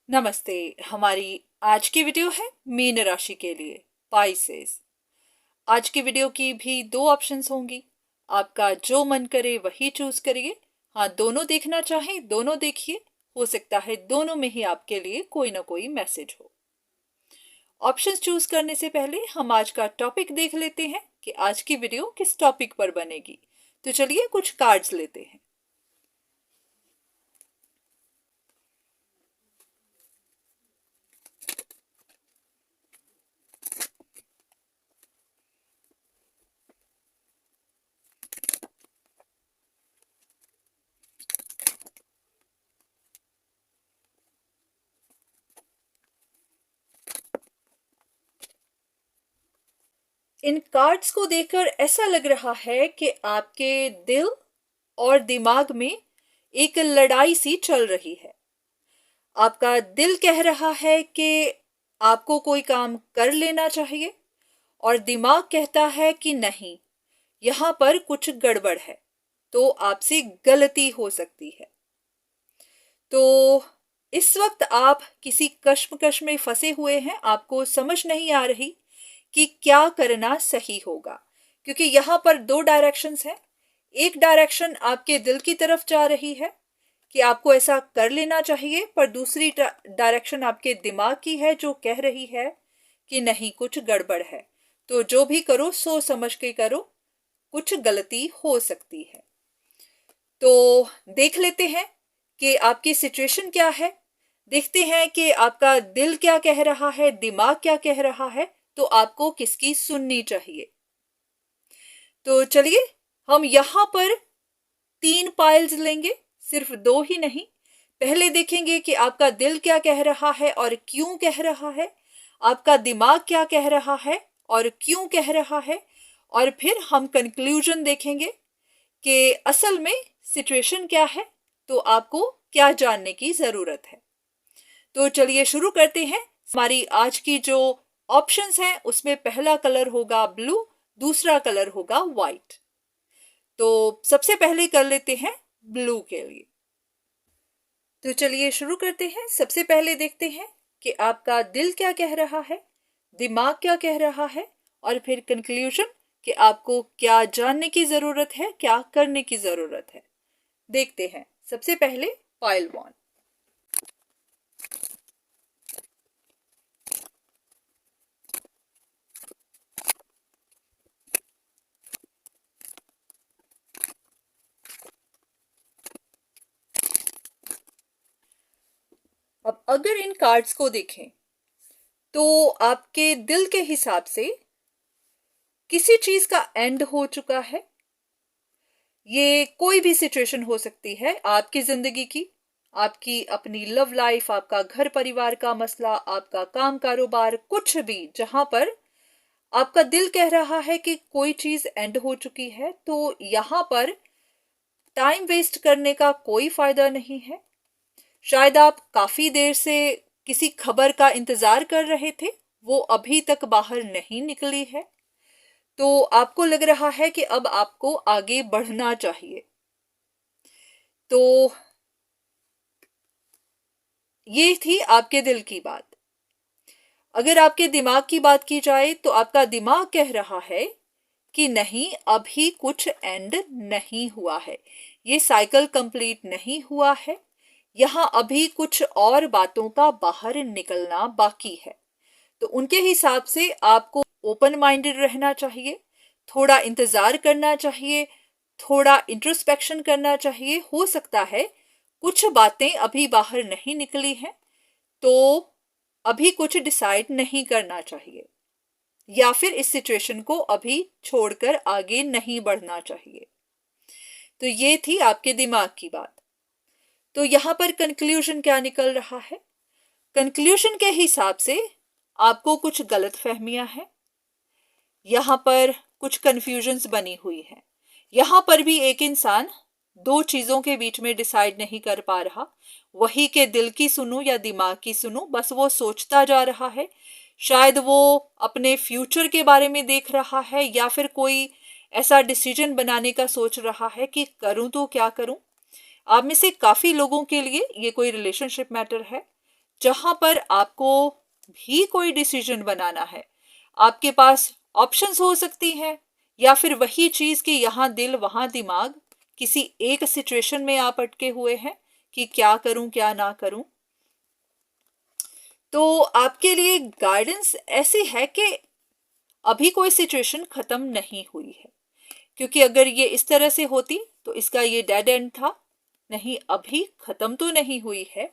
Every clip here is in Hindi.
नमस्ते। हमारी आज की वीडियो है मीन राशि के लिए, पाइसेस। आज की वीडियो की भी दो ऑप्शंस होंगी। आपका जो मन करे वही चूज करिए। हाँ, दोनों देखना चाहें दोनों देखिए। हो सकता है दोनों में ही आपके लिए कोई ना कोई मैसेज हो। ऑप्शंस चूज करने से पहले हम आज का टॉपिक देख लेते हैं कि आज की वीडियो किस टॉपिक पर बनेगी। तो चलिए कुछ कार्ड्स लेते हैं। इन कार्ड्स को देखकर ऐसा लग रहा है कि आपके दिल और दिमाग में एक लड़ाई सी चल रही है। आपका दिल कह रहा है कि आपको कोई काम कर लेना चाहिए और दिमाग कहता है कि नहीं, यहाँ पर कुछ गड़बड़ है, तो आपसे गलती हो सकती है। तो इस वक्त आप किसी कश्मकश में फंसे हुए हैं। आपको समझ नहीं आ रही कि क्या करना सही होगा, क्योंकि यहाँ पर दो डायरेक्शंस हैं। एक डायरेक्शन आपके दिल की तरफ जा रही है कि आपको ऐसा कर लेना चाहिए, पर दूसरी डायरेक्शन आपके दिमाग की है जो कह रही है कि नहीं, कुछ गड़बड़ है, तो जो भी करो सोच समझ के करो, कुछ गलती हो सकती है। तो देख लेते हैं कि आपकी सिचुएशन क्या है। देखते हैं कि आपका दिल क्या कह रहा है, दिमाग क्या कह रहा है, तो आपको किसकी सुननी चाहिए। तो चलिए हम यहां पर 3 पाइल्स लेंगे, सिर्फ 2 ही नहीं। पहले देखेंगे कि आपका दिल क्या कह रहा है और क्यों कह रहा है, आपका दिमाग क्या कह रहा है और क्यों कह रहा है, और फिर हम कंक्लूजन देखेंगे कि असल में सिचुएशन क्या है, तो आपको क्या जानने की जरूरत है। तो चलिए शुरू करते हैं। हमारी आज की जो ऑप्शंस हैं उसमें पहला कलर होगा ब्लू, दूसरा कलर होगा व्हाइट। तो सबसे पहले कर लेते हैं ब्लू के लिए। तो चलिए शुरू करते हैं। सबसे पहले देखते हैं कि आपका दिल क्या कह रहा है, दिमाग क्या कह रहा है, और फिर कंक्लूजन कि आपको क्या जानने की जरूरत है, क्या करने की जरूरत है। देखते हैं। सबसे पहले पाइल 1। अब अगर इन कार्ड्स को देखें तो आपके दिल के हिसाब से किसी चीज का एंड हो चुका है। ये कोई भी सिचुएशन हो सकती है आपकी जिंदगी की, आपकी अपनी लव लाइफ, आपका घर परिवार का मसला, आपका काम कारोबार, कुछ भी जहां पर आपका दिल कह रहा है कि कोई चीज एंड हो चुकी है, तो यहां पर टाइम वेस्ट करने का कोई फायदा नहीं है। शायद आप काफी देर से किसी खबर का इंतजार कर रहे थे, वो अभी तक बाहर नहीं निकली है, तो आपको लग रहा है कि अब आपको आगे बढ़ना चाहिए। तो ये थी आपके दिल की बात। अगर आपके दिमाग की बात की जाए तो आपका दिमाग कह रहा है कि नहीं, अभी कुछ एंड नहीं हुआ है, ये साइकिल कंप्लीट नहीं हुआ है, यहाँ अभी कुछ और बातों का बाहर निकलना बाकी है। तो उनके हिसाब से आपको ओपन माइंडेड रहना चाहिए, थोड़ा इंतजार करना चाहिए, थोड़ा इंट्रोस्पेक्शन करना चाहिए। हो सकता है कुछ बातें अभी बाहर नहीं निकली हैं, तो अभी कुछ डिसाइड नहीं करना चाहिए, या फिर इस सिचुएशन को अभी छोड़कर आगे नहीं बढ़ना चाहिए। तो ये थी आपके दिमाग की बात। तो यहां पर कंक्लूजन क्या निकल रहा है? कंक्लूजन के हिसाब से आपको कुछ गलत फहमियां हैं, यहाँ पर कुछ कंफ्यूजन्स बनी हुई है। यहाँ पर भी एक इंसान दो चीजों के बीच में डिसाइड नहीं कर पा रहा, वही के दिल की सुनूं या दिमाग की सुनूं, बस वो सोचता जा रहा है। शायद वो अपने फ्यूचर के बारे में देख रहा है, या फिर कोई ऐसा डिसीजन बनाने का सोच रहा है कि करूं तो क्या करूं। आप में से काफी लोगों के लिए ये कोई रिलेशनशिप मैटर है, जहां पर आपको भी कोई डिसीजन बनाना है। आपके पास ऑप्शंस हो सकती हैं, या फिर वही चीज कि यहाँ दिल वहां दिमाग, किसी एक सिचुएशन में आप अटके हुए हैं कि क्या करूं क्या ना करूं। तो आपके लिए गाइडेंस ऐसी है कि अभी कोई सिचुएशन खत्म नहीं हुई है, क्योंकि अगर ये इस तरह से होती तो इसका ये डेड एंड था। नहीं, अभी खत्म तो नहीं हुई है।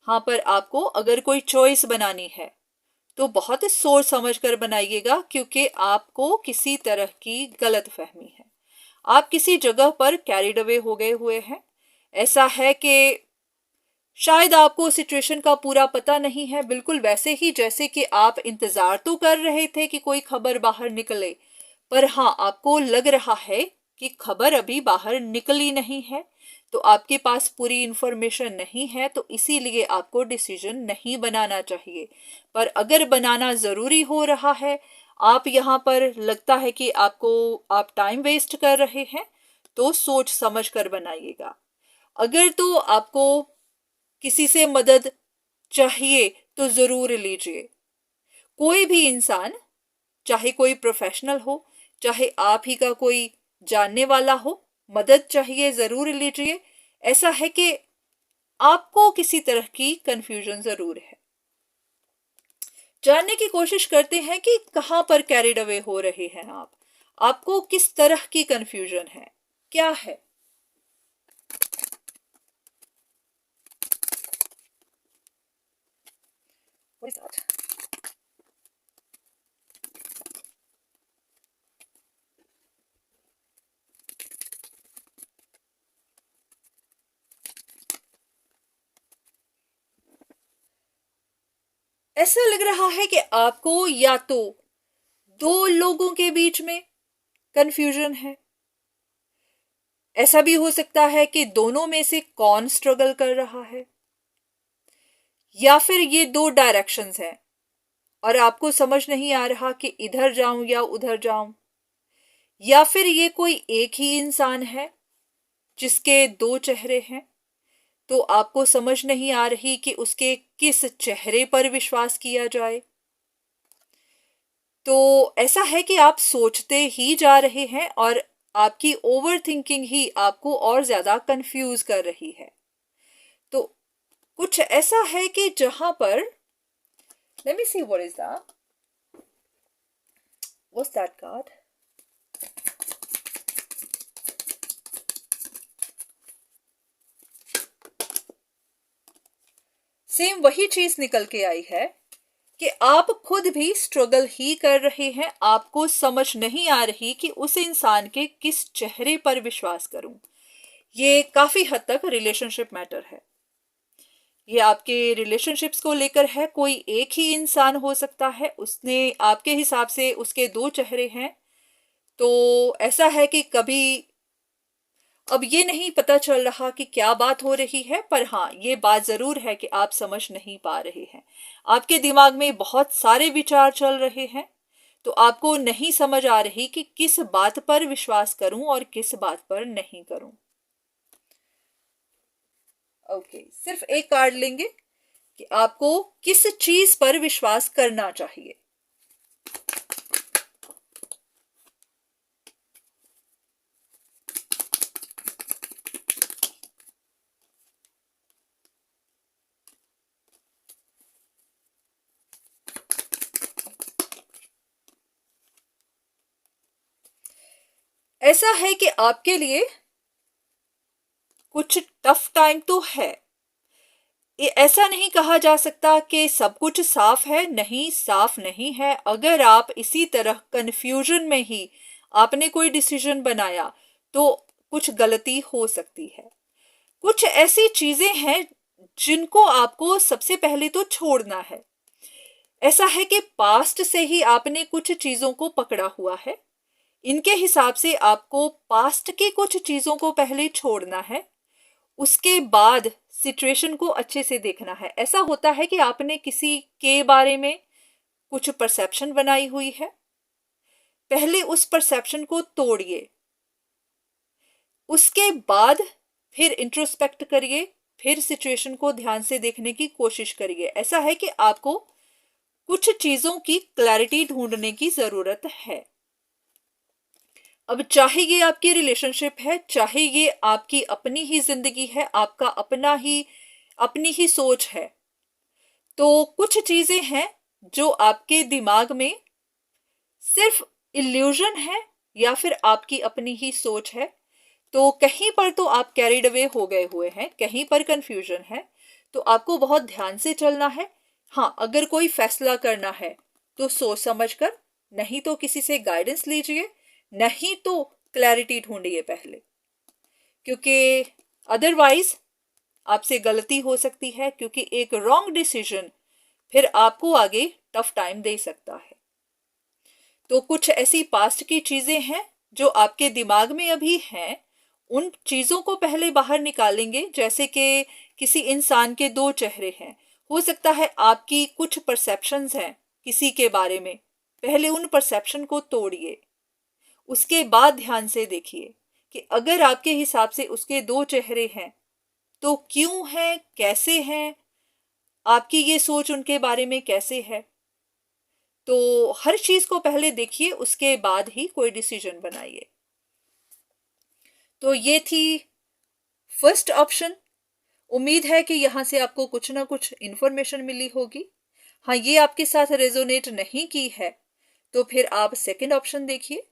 हाँ, पर आपको अगर कोई चॉइस बनानी है तो बहुत ही सोच समझ कर बनाइएगा, क्योंकि आपको किसी तरह की गलत फहमी है। आप किसी जगह पर कैरिड अवे हो गए हुए हैं। ऐसा है कि शायद आपको सिचुएशन का पूरा पता नहीं है, बिल्कुल वैसे ही जैसे कि आप इंतजार तो कर रहे थे कि कोई खबर बाहर निकले, पर हाँ, आपको लग रहा है कि खबर अभी बाहर निकली नहीं है, तो आपके पास पूरी इंफॉर्मेशन नहीं है, तो इसीलिए आपको डिसीजन नहीं बनाना चाहिए। पर अगर बनाना जरूरी हो रहा है, आप यहाँ पर लगता है कि आप टाइम वेस्ट कर रहे हैं, तो सोच समझ कर बनाइएगा। अगर तो आपको किसी से मदद चाहिए तो जरूर लीजिए। कोई भी इंसान, चाहे कोई प्रोफेशनल हो, चाहे आप ही का कोई जानने वाला हो, मदद चाहिए जरूर लीजिए। ऐसा है कि आपको किसी तरह की कंफ्यूजन जरूर है। जानने की कोशिश करते हैं कि कहां पर कैरिड अवे हो रहे हैं आप, आपको किस तरह की कंफ्यूजन है, क्या है। What is that? ऐसा लग रहा है कि आपको या तो दो लोगों के बीच में कंफ्यूजन है, ऐसा भी हो सकता है कि दोनों में से कौन स्ट्रगल कर रहा है, या फिर ये दो डायरेक्शंस हैं और आपको समझ नहीं आ रहा कि इधर जाऊं या उधर जाऊं, या फिर ये कोई एक ही इंसान है जिसके दो चेहरे हैं, तो आपको समझ नहीं आ रही कि उसके किस चेहरे पर विश्वास किया जाए। तो ऐसा है कि आप सोचते ही जा रहे हैं और आपकी ओवर थिंकिंग ही आपको और ज्यादा कंफ्यूज कर रही है। तो कुछ ऐसा है कि जहां पर, let me see what is that, what's that card. Same वही चीज निकल के आई है कि आप खुद भी स्ट्रगल ही कर रहे हैं। आपको समझ नहीं आ रही कि उस इंसान के किस चेहरे पर विश्वास करूं। ये काफी हद तक रिलेशनशिप मैटर है, ये आपके रिलेशनशिप्स को लेकर है। कोई एक ही इंसान हो सकता है, उसने आपके हिसाब से उसके दो चेहरे हैं। तो ऐसा है कि कभी, अब ये नहीं पता चल रहा कि क्या बात हो रही है, पर हाँ, ये बात जरूर है कि आप समझ नहीं पा रहे हैं। आपके दिमाग में बहुत सारे विचार चल रहे हैं, तो आपको नहीं समझ आ रही कि किस बात पर विश्वास करूं और किस बात पर नहीं करूं। ओके, सिर्फ एक कार्ड लेंगे कि आपको किस चीज पर विश्वास करना चाहिए। ऐसा है कि आपके लिए कुछ टफ टाइम तो है। ये ऐसा नहीं कहा जा सकता कि सब कुछ साफ है, नहीं, साफ नहीं है। अगर आप इसी तरह कंफ्यूजन में ही आपने कोई डिसीजन बनाया तो कुछ गलती हो सकती है। कुछ ऐसी चीजें हैं जिनको आपको सबसे पहले तो छोड़ना है। ऐसा है कि पास्ट से ही आपने कुछ चीजों को पकड़ा हुआ है। इनके हिसाब से आपको पास्ट की कुछ चीजों को पहले छोड़ना है, उसके बाद सिचुएशन को अच्छे से देखना है। ऐसा होता है कि आपने किसी के बारे में कुछ परसेप्शन बनाई हुई है, पहले उस परसेप्शन को तोड़िए, उसके बाद फिर इंट्रोस्पेक्ट करिए फिर सिचुएशन को ध्यान से देखने की कोशिश करिए। ऐसा है कि आपको कुछ चीजों की क्लैरिटी ढूंढने की जरूरत है। अब चाहे ये आपकी रिलेशनशिप है, चाहे ये आपकी अपनी ही जिंदगी है, आपका अपनी ही सोच है, तो कुछ चीजें हैं जो आपके दिमाग में सिर्फ इल्यूजन है या फिर आपकी अपनी ही सोच है। तो कहीं पर तो आप कैरिड अवे हो गए हुए हैं, कहीं पर कंफ्यूजन है, तो आपको बहुत ध्यान से चलना है। हाँ, अगर कोई फैसला करना है तो सोच समझ कर, नहीं तो किसी से गाइडेंस लीजिए, नहीं तो क्लैरिटी ढूंढिए पहले, क्योंकि अदरवाइज आपसे गलती हो सकती है, क्योंकि एक रॉन्ग डिसीजन फिर आपको आगे टफ टाइम दे सकता है। तो कुछ ऐसी पास्ट की चीजें हैं जो आपके दिमाग में अभी हैं, उन चीजों को पहले बाहर निकालेंगे। जैसे कि किसी इंसान के दो चेहरे हैं, हो सकता है आपकी कुछ परसेप्शंस हैं किसी के बारे में, पहले उन परसेप्शन को तोड़िए, उसके बाद ध्यान से देखिए कि अगर आपके हिसाब से उसके दो चेहरे हैं तो क्यों है, कैसे हैं, आपकी ये सोच उनके बारे में कैसे है। तो हर चीज को पहले देखिए, उसके बाद ही कोई डिसीजन बनाइए। तो ये थी फर्स्ट ऑप्शन। उम्मीद है कि यहां से आपको कुछ ना कुछ इंफॉर्मेशन मिली होगी। हाँ, ये आपके साथ रेजोनेट नहीं की है तो फिर आप सेकंड ऑप्शन देखिए।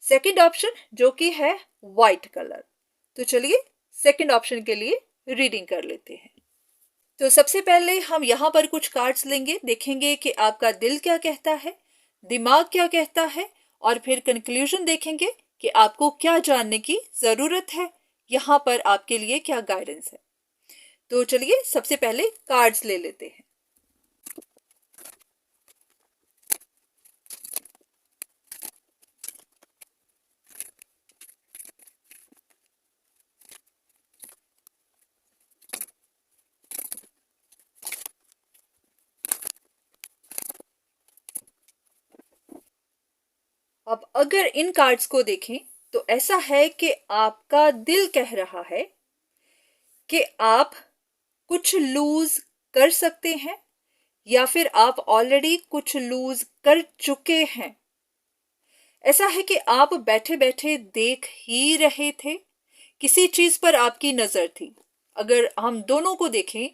सेकंड ऑप्शन जो कि है व्हाइट कलर। तो चलिए सेकंड ऑप्शन के लिए रीडिंग कर लेते हैं। तो सबसे पहले हम यहाँ पर कुछ कार्ड्स लेंगे, देखेंगे कि आपका दिल क्या कहता है, दिमाग क्या कहता है, और फिर कंक्लूजन देखेंगे कि आपको क्या जानने की जरूरत है, यहाँ पर आपके लिए क्या गाइडेंस है। तो चलिए सबसे पहले कार्ड्स ले लेते हैं। अब अगर इन कार्ड्स को देखें तो ऐसा है कि आपका दिल कह रहा है कि आप कुछ लूज कर सकते हैं, या फिर आप ऑलरेडी कुछ लूज कर चुके हैं। ऐसा है कि आप बैठे बैठे देख ही रहे थे, किसी चीज पर आपकी नजर थी। अगर हम दोनों को देखें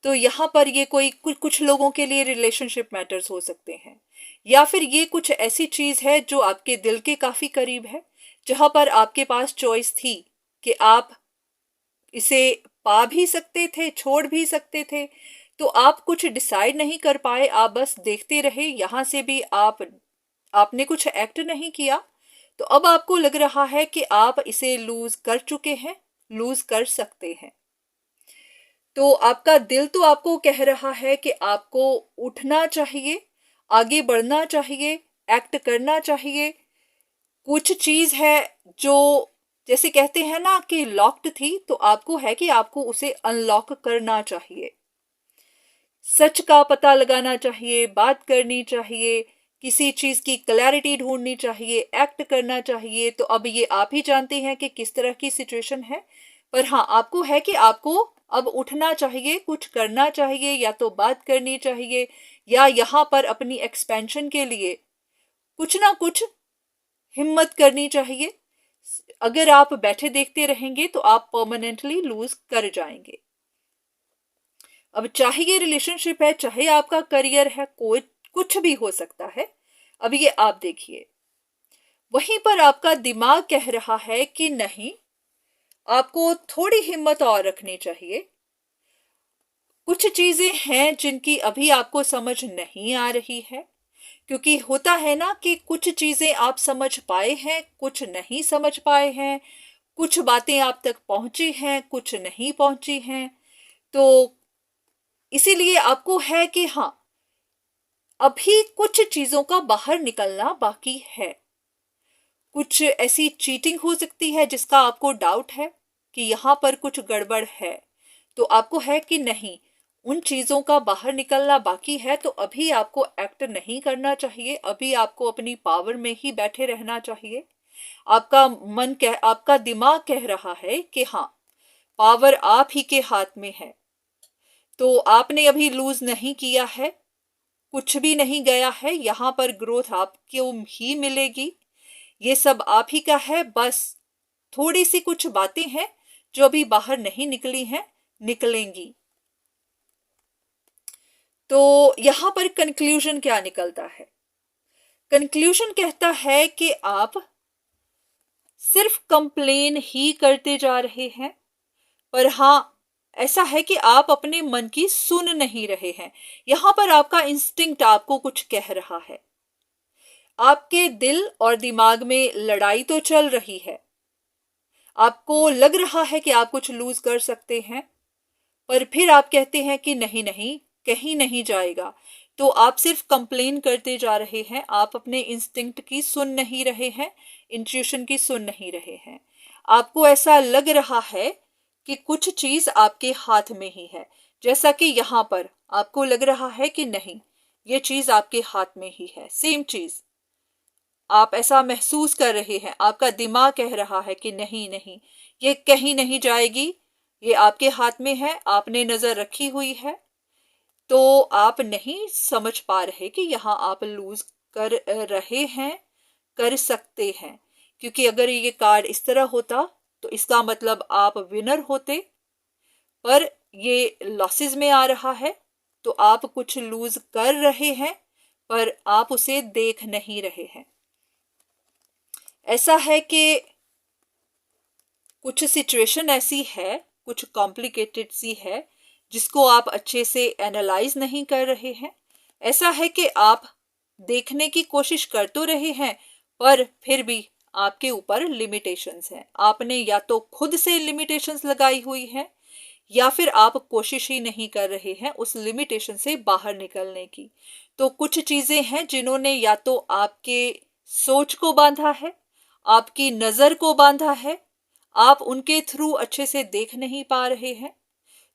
तो यहाँ पर ये कोई कुछ लोगों के लिए रिलेशनशिप मैटर्स हो सकते हैं, या फिर ये कुछ ऐसी चीज है जो आपके दिल के काफी करीब है, जहां पर आपके पास चॉइस थी कि आप इसे पा भी सकते थे, छोड़ भी सकते थे। तो आप कुछ डिसाइड नहीं कर पाए, आप बस देखते रहे। यहां से भी आपने कुछ एक्ट नहीं किया। तो अब आपको लग रहा है कि आप इसे लूज कर चुके हैं, लूज कर सकते हैं। तो आपका दिल तो आपको कह रहा है कि आपको उठना चाहिए, आगे बढ़ना चाहिए, एक्ट करना चाहिए। कुछ चीज है जो जैसे कहते हैं ना कि लॉक्ड थी, तो आपको है कि आपको उसे अनलॉक करना चाहिए, सच का पता लगाना चाहिए, बात करनी चाहिए, किसी चीज की क्लैरिटी ढूंढनी चाहिए, एक्ट करना चाहिए। तो अब ये आप ही जानते हैं कि किस तरह की सिचुएशन है, पर हाँ, आपको है कि आपको अब उठना चाहिए, कुछ करना चाहिए, या तो बात करनी चाहिए, या यहाँ पर अपनी एक्सपेंशन के लिए कुछ ना कुछ हिम्मत करनी चाहिए। अगर आप बैठे देखते रहेंगे तो आप परमानेंटली लूज कर जाएंगे। अब चाहे ये रिलेशनशिप है, चाहे आपका करियर है, कोई कुछ भी हो सकता है। अब ये आप देखिए, वहीं पर आपका दिमाग कह रहा है कि नहीं, आपको थोड़ी हिम्मत और रखनी चाहिए। कुछ चीजें हैं जिनकी अभी आपको समझ नहीं आ रही है, क्योंकि होता है ना कि कुछ चीजें आप समझ पाए हैं, कुछ नहीं समझ पाए हैं, कुछ बातें आप तक पहुंची हैं, कुछ नहीं पहुंची हैं। तो इसीलिए आपको है कि हाँ, अभी कुछ चीजों का बाहर निकलना बाकी है। कुछ ऐसी चीटिंग हो सकती है जिसका आपको डाउट है कि यहाँ पर कुछ गड़बड़ है, तो आपको है कि नहीं, उन चीजों का बाहर निकलना बाकी है। तो अभी आपको एक्ट नहीं करना चाहिए, अभी आपको अपनी पावर में ही बैठे रहना चाहिए। आपका दिमाग कह रहा है कि हाँ, पावर आप ही के हाथ में है। तो आपने अभी लूज नहीं किया है, कुछ भी नहीं गया है, यहाँ पर ग्रोथ आपको ही मिलेगी। ये सब आप ही का है, बस थोड़ी सी कुछ बातें हैं जो अभी बाहर नहीं निकली हैं, निकलेंगी। तो यहां पर कंक्लूजन क्या निकलता है? कंक्लूजन कहता है कि आप सिर्फ कंप्लेन ही करते जा रहे हैं, पर हाँ ऐसा है कि आप अपने मन की सुन नहीं रहे हैं। यहां पर आपका इंस्टिंक्ट आपको कुछ कह रहा है। आपके दिल और दिमाग में लड़ाई तो चल रही है, आपको लग रहा है कि आप कुछ लूज कर सकते हैं, पर फिर आप कहते हैं कि नहीं नहीं, कहीं नहीं जाएगा। तो आप सिर्फ कंप्लेन करते जा रहे हैं, आप अपने इंस्टिंक्ट की सुन नहीं रहे हैं, इंट्यूशन की सुन नहीं रहे हैं। आपको ऐसा लग रहा है कि कुछ चीज आपके हाथ में ही है, जैसा कि यहाँ पर आपको लग रहा है कि नहीं, ये चीज आपके हाथ में ही है। सेम चीज आप ऐसा महसूस कर रहे हैं, आपका दिमाग कह रहा है कि नहीं नहीं, ये कहीं नहीं जाएगी, ये आपके हाथ में है, आपने नजर रखी हुई है। तो आप नहीं समझ पा रहे कि यहाँ आप लूज कर रहे हैं, कर सकते हैं। क्योंकि अगर ये कार्ड इस तरह होता तो इसका मतलब आप विनर होते, पर ये लॉसेस में आ रहा है। तो आप कुछ लूज कर रहे हैं, पर आप उसे देख नहीं रहे हैं। ऐसा है कि कुछ सिचुएशन ऐसी है, कुछ कॉम्प्लिकेटेड सी है, जिसको आप अच्छे से एनालाइज नहीं कर रहे हैं। ऐसा है कि आप देखने की कोशिश कर तो रहे हैं, पर फिर भी आपके ऊपर लिमिटेशंस हैं। आपने या तो खुद से लिमिटेशंस लगाई हुई है, या फिर आप कोशिश ही नहीं कर रहे हैं उस लिमिटेशन से बाहर निकलने की। तो कुछ चीजें हैं जिन्होंने या तो आपके सोच को बांधा है, आपकी नजर को बांधा है, आप उनके थ्रू अच्छे से देख नहीं पा रहे हैं।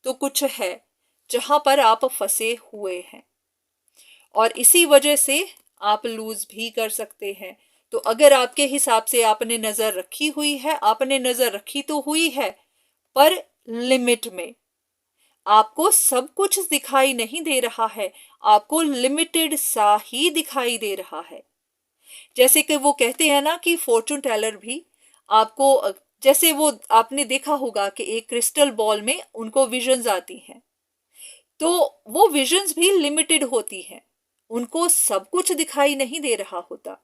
तो कुछ है जहां पर आप फंसे हुए हैं, और इसी वजह से आप लूज भी कर सकते हैं। तो अगर आपके हिसाब से आपने नजर रखी हुई है, आपने नजर रखी तो हुई है, पर लिमिट में। आपको सब कुछ दिखाई नहीं दे रहा है, आपको लिमिटेड सा ही दिखाई दे रहा है। जैसे कि वो कहते हैं ना कि फॉर्चून टेलर भी आपको, जैसे वो आपने देखा होगा कि एक क्रिस्टल बॉल में उनको विजन्स आती हैं, तो वो विजन्स भी लिमिटेड होती हैं, उनको सब कुछ दिखाई नहीं दे रहा होता।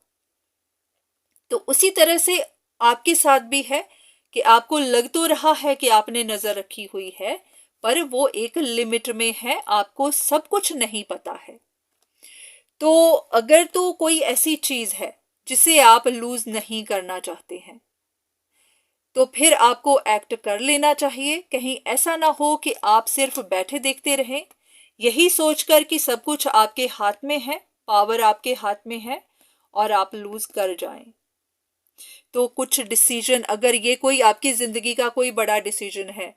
तो उसी तरह से आपके साथ भी है कि आपको लग तो रहा है कि आपने नजर रखी हुई है, पर वो एक लिमिट में है, आपको सब कुछ नहीं पता है। तो अगर तो कोई ऐसी चीज है जिसे आप लूज नहीं करना चाहते हैं, तो फिर आपको एक्ट कर लेना चाहिए। कहीं ऐसा ना हो कि आप सिर्फ बैठे देखते रहें, यही सोचकर कि सब कुछ आपके हाथ में है, पावर आपके हाथ में है, और आप लूज कर जाएं। तो कुछ डिसीजन, अगर ये कोई आपकी जिंदगी का कोई बड़ा डिसीजन है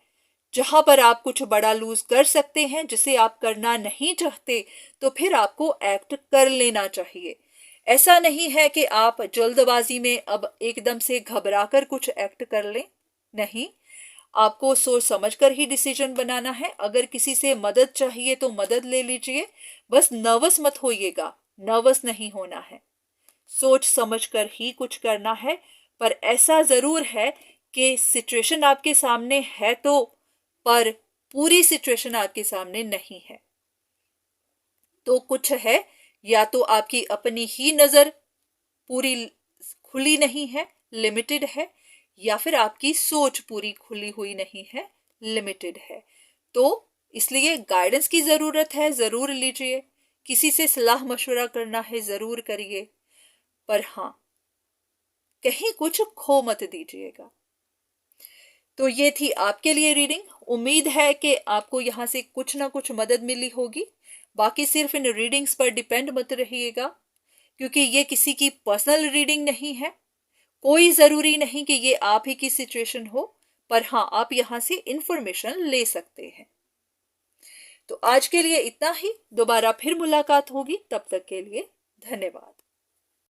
जहां पर आप कुछ बड़ा लूज कर सकते हैं, जिसे आप करना नहीं चाहते, तो फिर आपको एक्ट कर लेना चाहिए। ऐसा नहीं है कि आप जल्दबाजी में अब एकदम से घबराकर कुछ एक्ट कर लें, नहीं, आपको सोच समझकर ही डिसीजन बनाना है। अगर किसी से मदद चाहिए तो मदद ले लीजिए, बस नर्वस मत होइएगा, नर्वस नहीं होना है, सोच समझकर ही कुछ करना है। पर ऐसा जरूर है कि सिचुएशन आपके सामने है, तो पर पूरी सिचुएशन आपके सामने नहीं है। तो कुछ है, या तो आपकी अपनी ही नजर पूरी खुली नहीं है, लिमिटेड है, या फिर आपकी सोच पूरी खुली हुई नहीं है, लिमिटेड है। तो इसलिए गाइडेंस की जरूरत है, जरूर लीजिए। किसी से सलाह मशवरा करना है, जरूर करिए, पर हाँ, कहीं कुछ खो मत दीजिएगा। तो ये थी आपके लिए रीडिंग। उम्मीद है कि आपको यहाँ से कुछ ना कुछ मदद मिली होगी। बाकी सिर्फ इन रीडिंग्स पर डिपेंड मत रहिएगा, क्योंकि ये किसी की पर्सनल रीडिंग नहीं है। कोई जरूरी नहीं कि ये आप ही की सिचुएशन हो, पर हाँ, आप यहाँ से इंफॉर्मेशन ले सकते हैं। तो आज के लिए इतना ही, दोबारा फिर मुलाकात होगी, तब तक के लिए धन्यवाद।